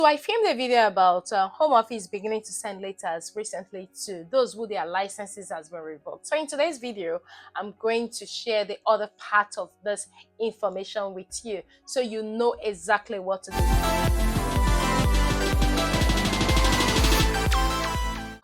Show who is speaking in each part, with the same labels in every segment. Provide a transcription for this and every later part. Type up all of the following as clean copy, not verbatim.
Speaker 1: So I filmed a video about Home Office beginning to send letters recently to those who their licenses has been revoked. So in today's video, I'm going to share the other part of this information with you so you know exactly what to do.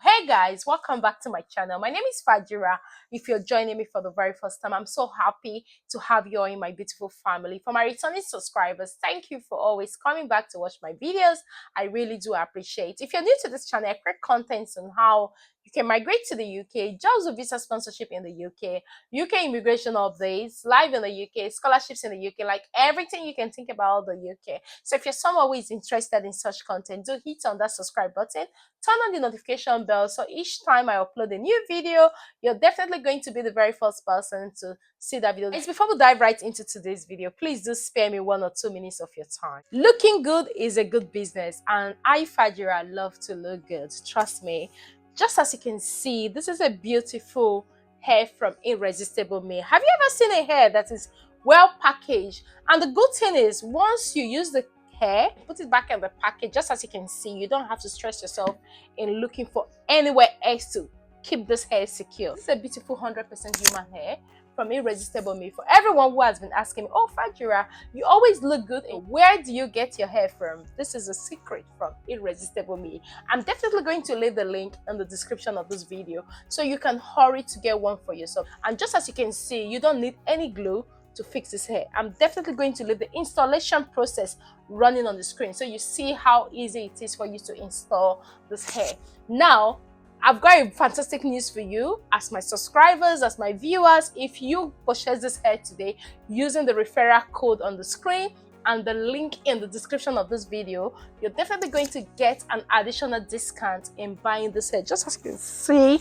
Speaker 1: Hey guys, welcome back to my channel. My name is Fajira. If you're joining me for the very first time, I'm so happy to have you all in my beautiful family. For my returning subscribers, thank you for always coming back to watch my videos. I really do appreciate. If you're new to this channel, I create content on how you can migrate to the UK, jobs with visa sponsorship in the UK immigration updates, live in the UK, scholarships in the UK, like everything you can think about the UK. So if you're someone who is interested in such content, do hit on that subscribe button, turn on the notification bell, so each time I upload a new video, you're definitely going to be the very first person to see that video. Before we dive right into today's video, please do spare me 1 or 2 minutes of your time. Looking good is a good business, and I, Fajira, love to look good. Trust me. Just as you can see, this is a beautiful hair from Irresistible Me. Have you ever seen a hair that is well packaged? And the good thing is, once you use the hair, put it back in the package, just as you can see, you don't have to stress yourself in looking for anywhere else to keep this hair secure. This is a beautiful 100% human hair from Irresistible Me. For everyone who has been asking me, oh Fajira, you always look good, and where do you get your hair from? This is a secret from Irresistible Me. I'm definitely going to leave the link in the description of this video so you can hurry to get one for yourself. And just as you can see, you don't need any glue to fix this hair. I'm definitely going to leave the installation process running on the screen so you see how easy it is for you to install this hair. Now, I've got a fantastic news for you as my subscribers, as my viewers. If you purchase this hair today using the referral code on the screen and the link in the description of this video, you're definitely going to get an additional discount in buying this hair, just as you can see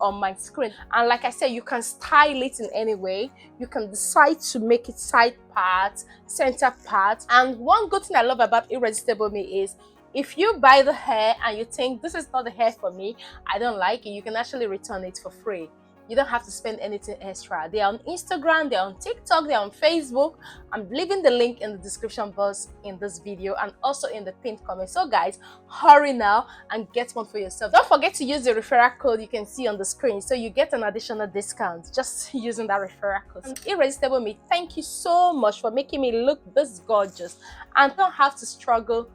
Speaker 1: on my screen. And like I said, you can style it in any way. You can decide to make it side part, center part. And one good thing I love about Irresistible Me is if you buy the hair and you think this is not the hair for me, I don't like it, you can actually return it for free. You don't have to spend anything extra. They're on Instagram, they're on TikTok, they're on Facebook. I'm leaving the link in the description box in this video and also in the pinned comment. So guys, hurry now and get one for yourself. Don't forget to use the referral code you can see on the screen so you get an additional discount just using that referral code. And Irresistible Me, thank you so much for making me look this gorgeous and don't have to struggle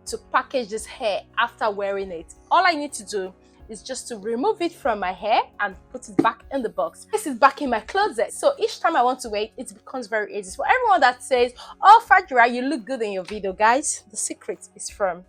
Speaker 1: to package this hair after wearing it. All I need to do is just to remove it from my hair and put it back in the box. This is back in my closet. So each time I want to wear it, it becomes very easy. For everyone that says, oh Fajira, you look good in your video, guys, the secret is from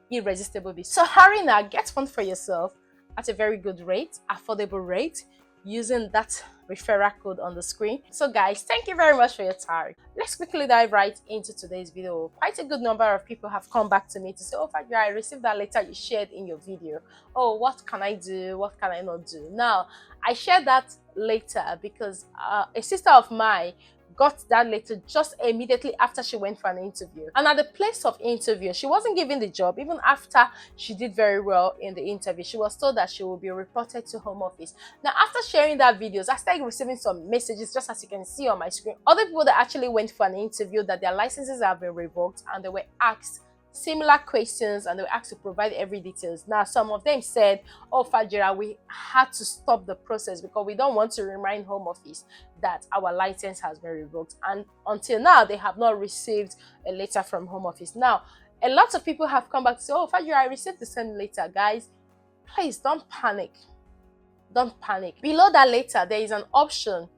Speaker 1: Irresistible Me. So hurry now, get one for yourself at a very good rate, affordable rate, using that referral code on the screen. So guys, thank you very much for your time. Let's quickly dive right into today's video. Quite a good number of people have come back to me to say, oh Fajira, I received that letter you shared in your video. Oh, what can I do? What can I not do? Now, I shared that later because a sister of mine got that letter just immediately after she went for an interview. And at the place of interview, she wasn't given the job. Even after she did very well in the interview, she was told that she will be reported to Home Office. Now, after sharing that videos, I started receiving some messages, just as you can see on my screen. Other people that actually went for an interview, that their licenses have been revoked and they were asked similar questions and they were asked to provide every details. Now, some of them said, oh Fajira, we had to stop the process because we don't want to remind Home Office that our license has been revoked. And until now, they have not received a letter from Home Office. Now, a lot of people have come back to say, oh Fajira, I received the same letter. Guys, please don't panic. Don't panic. Below that letter, there is an option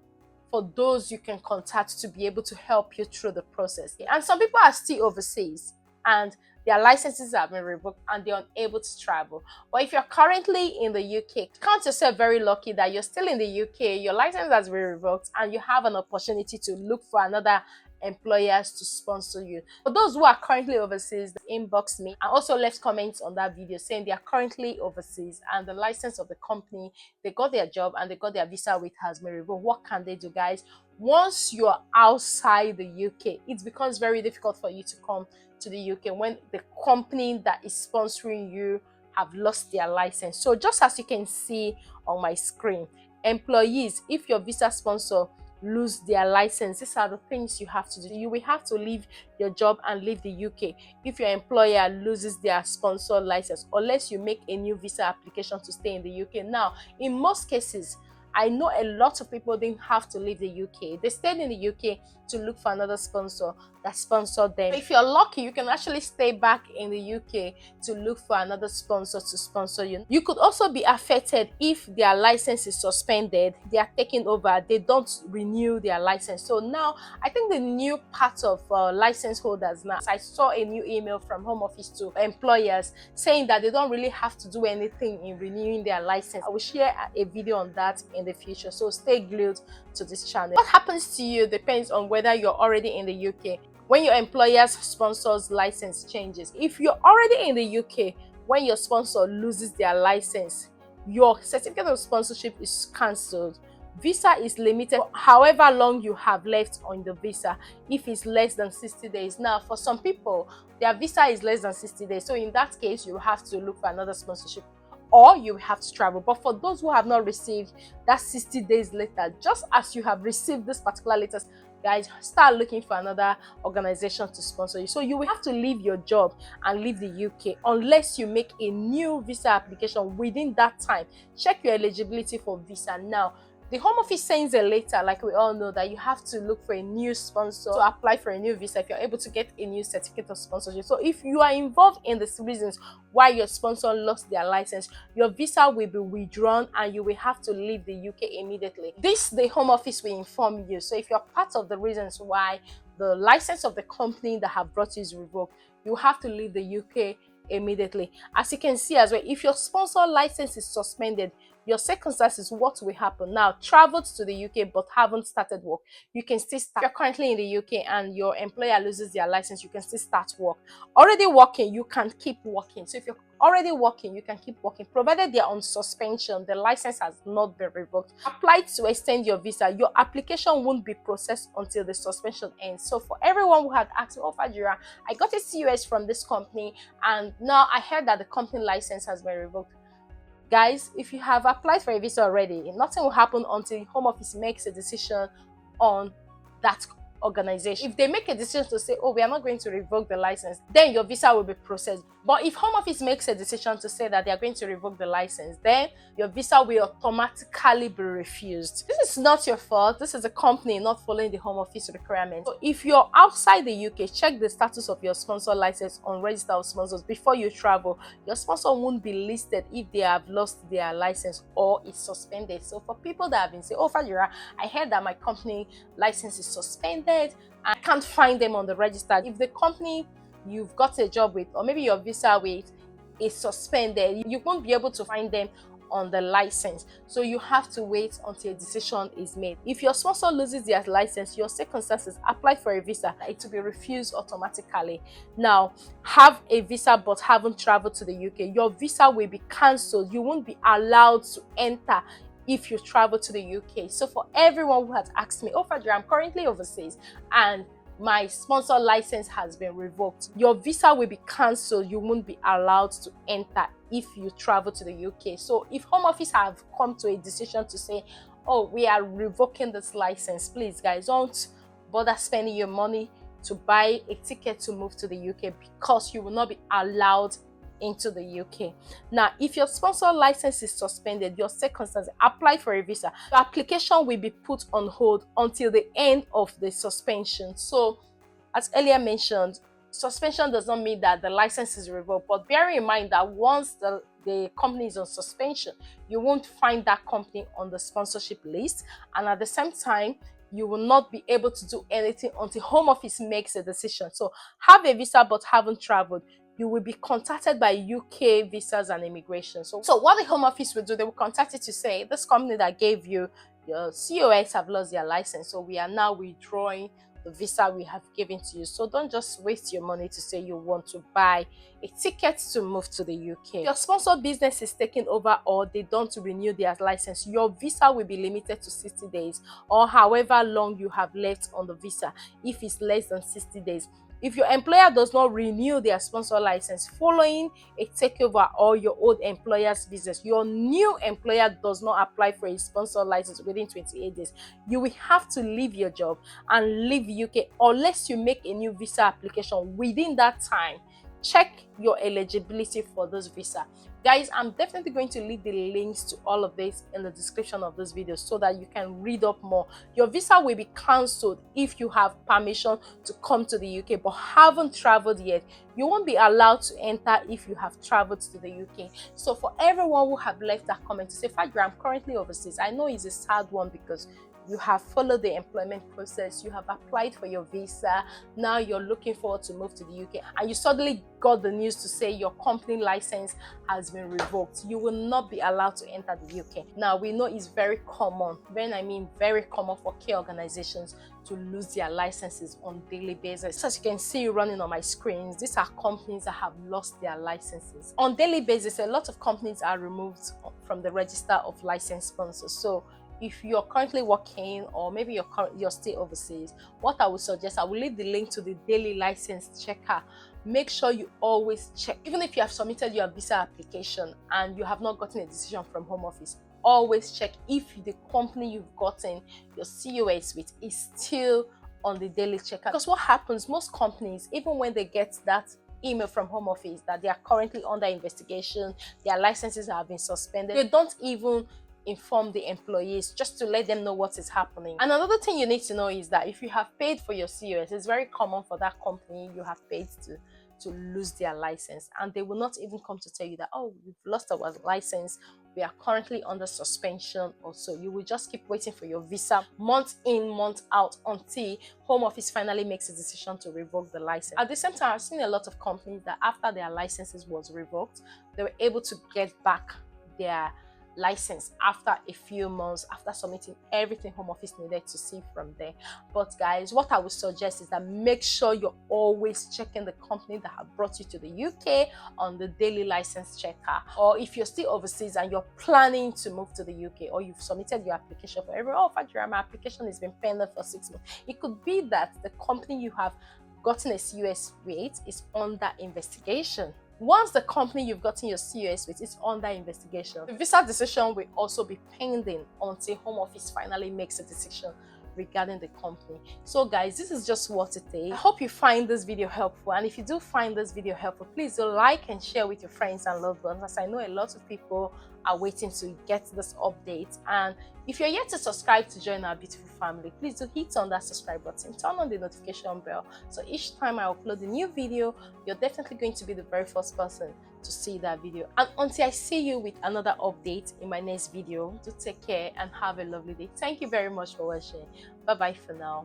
Speaker 1: for those you can contact to be able to help you through the process. And some people are still overseas and their licenses have been revoked and they're unable to travel. But if you're currently in the UK, count yourself very lucky that you're still in the UK, your license has been revoked, and you have an opportunity to look for another employers to sponsor you. For those who are currently overseas, inbox me and also left comments on that video saying they are currently overseas and the license of the company they got their job and they got their visa with has been revoked. What can they do, guys? Once you're outside the UK, it becomes very difficult for you to come to the UK when the company that is sponsoring you have lost their license. So just as you can see on my screen, employees, if your visa sponsor lose their license, these are the things you have to do. You will have to leave your job and leave the UK if your employer loses their sponsor license, unless you make a new visa application to stay in the UK. Now, in most cases, I know a lot of people didn't have to leave the UK. They stayed in the UK to look for another sponsor that sponsored them. If you're lucky, you can actually stay back in the UK to look for another sponsor to sponsor you. You could also be affected if their license is suspended, they are taken over, they don't renew their license. So now, I think the new part of license holders now, I saw a new email from Home Office to employers saying that they don't really have to do anything in renewing their license. I will share a video on that in the future, so stay glued to this channel. What happens to you depends on whether you're already in the UK. When your employer's sponsor's license changes, if you're already in the UK, when your sponsor loses their license, your certificate of sponsorship is cancelled. Visa is limited however long you have left on the visa, if it's less than 60 days. Now, for some people, their visa is less than 60 days. So in that case, you have to look for another sponsorship, or you have to travel. But for those who have not received that 60 days later, just as you have received this particular letters, guys, start looking for another organization to sponsor you. So you will have to leave your job and leave the UK unless you make a new visa application within that time. Check your eligibility for visa. Now, the Home Office sends a letter, like we all know, that you have to look for a new sponsor to apply for a new visa if you're able to get a new certificate of sponsorship. So if you are involved in the reasons why your sponsor lost their license, your visa will be withdrawn and you will have to leave the UK immediately. This, the Home Office will inform you. So if you're part of the reasons why the license of the company that have brought you is revoked, you have to leave the UK immediately. As you can see as well, if your sponsor license is suspended, your circumstances, what will happen now? Traveled to the UK but haven't started work, you can still start. If you're currently in the UK and your employer loses their license, you can still start work. Already working, you can keep working. So if you're already working, you can keep working, provided they're on suspension, the license has not been revoked. Apply to extend your visa. Your application won't be processed until the suspension ends. So for everyone who had asked me, oh Fajira, I got a COS from this company and now I heard that the company license has been revoked. Guys, if you have applied for a visa already, nothing will happen until the Home Office makes a decision on that organization. If they make a decision to say, oh, we are not going to revoke the license, then your visa will be processed. But if Home Office makes a decision to say that they are going to revoke the license, then your visa will automatically be refused. This is not your fault. This is a company not following the Home Office requirements. So if you're outside the UK, check the status of your sponsor license on Register of Sponsors before you travel. Your sponsor won't be listed if they have lost their license or is suspended. So for people that have been saying, oh Fajira, I heard that my company license is suspended, I can't find them on the register. If the company you've got a job with, or maybe your visa with, is suspended, you won't be able to find them on the license. So you have to wait until a decision is made. If your sponsor loses their license, your circumstances, apply for a visa, it will be refused automatically. Now, have a visa but haven't traveled to the UK, your visa will be cancelled. You won't be allowed to enter if you travel to the UK. So for everyone who has asked me, oh Fajira, I'm currently overseas and my sponsor license has been revoked, your visa will be cancelled. You won't be allowed to enter if you travel to the UK. So if Home Office have come to a decision to say, oh, we are revoking this license, please guys, don't bother spending your money to buy a ticket to move to the UK, because you will not be allowed into the UK. Now, if your sponsor license is suspended, your circumstances, apply for a visa. The application will be put on hold until the end of the suspension. So, as earlier mentioned, suspension does not mean that the license is revoked, but bear in mind that once the company is on suspension, you won't find that company on the sponsorship list, and at the same time, you will not be able to do anything until Home Office makes a decision. So, have a visa but haven't traveled, you will be contacted by UK Visas and Immigration. So what the Home Office will do, they will contact you to say, this company that gave you your COS have lost their license, so we are now withdrawing the visa we have given to you. So don't just waste your money to say you want to buy a ticket to move to the UK. Your sponsor business is taken over or they don't renew their license, your visa will be limited to 60 days or however long you have left on the visa. If it's less than 60 days, If your employer does not renew their sponsor license following a takeover or your old employer's business, your new employer does not apply for a sponsor license within 28 days, you will have to leave your job and leave UK unless you make a new visa application within that time. Check your eligibility for this visa. Guys, I'm definitely going to leave the links to all of this in the description of this video so that you can read up more. Your visa will be cancelled if you have permission to come to the UK but haven't traveled yet. You won't be allowed to enter if you have traveled to the UK. So for everyone who have left that comment to say, Fajira, I'm currently overseas, I know it's a sad one because you have followed the employment process, you have applied for your visa, now you're looking forward to move to the UK, and you suddenly got the news to say your company license has been revoked. You will not be allowed to enter the UK. Now, we know it's very common, when I mean very common, for care organizations to lose their licenses on a daily basis. As you can see running on my screens, these are companies that have lost their licenses. On a daily basis, a lot of companies are removed from the register of licensed sponsors. So if you're currently working or maybe you're still overseas, what I would suggest, I will leave the link to the daily license checker. Make sure you always check. Even if you have submitted your visa application and you have not gotten a decision from Home Office, always check if the company you've gotten your COS with is still on the daily checker. Because what happens, most companies, even when they get that email from Home Office that they are currently under investigation, their licenses have been suspended, they don't even inform the employees just to let them know what is happening. And another thing you need to know is that if you have paid for your COS, it's very common for that company you have paid to lose their license, and they will not even come to tell you that, oh, we've lost our license, we are currently under suspension or so. You will just keep waiting for your visa month in, month out until Home Office finally makes a decision to revoke the license. At the same time, I've seen a lot of companies that after their licenses was revoked, they were able to get back their license after a few months, after submitting everything Home Office needed to see from there. But guys, what I would suggest is that make sure you're always checking the company that have brought you to the UK on the daily license checker. Or if you're still overseas and you're planning to move to the UK, or you've submitted your application for Fajira, my application has been pending for 6 months. It could be that the company you have gotten a COS with is under investigation. Once the company you've gotten your COS with is under investigation, the visa decision will also be pending until Home Office finally makes a decision regarding the company. So guys, this is just what it is. I hope you find this video helpful, and if you do find this video helpful, please do like and share with your friends and loved ones, as I know a lot of people are waiting to get this update. And if you're yet to subscribe to join our beautiful family, please do hit on that subscribe button, turn on the notification bell, so each time I upload a new video, you're definitely going to be the very first person to see that video. And until I see you with another update in my next video, do take care and have a lovely day. Thank you very much for watching. Bye bye for now.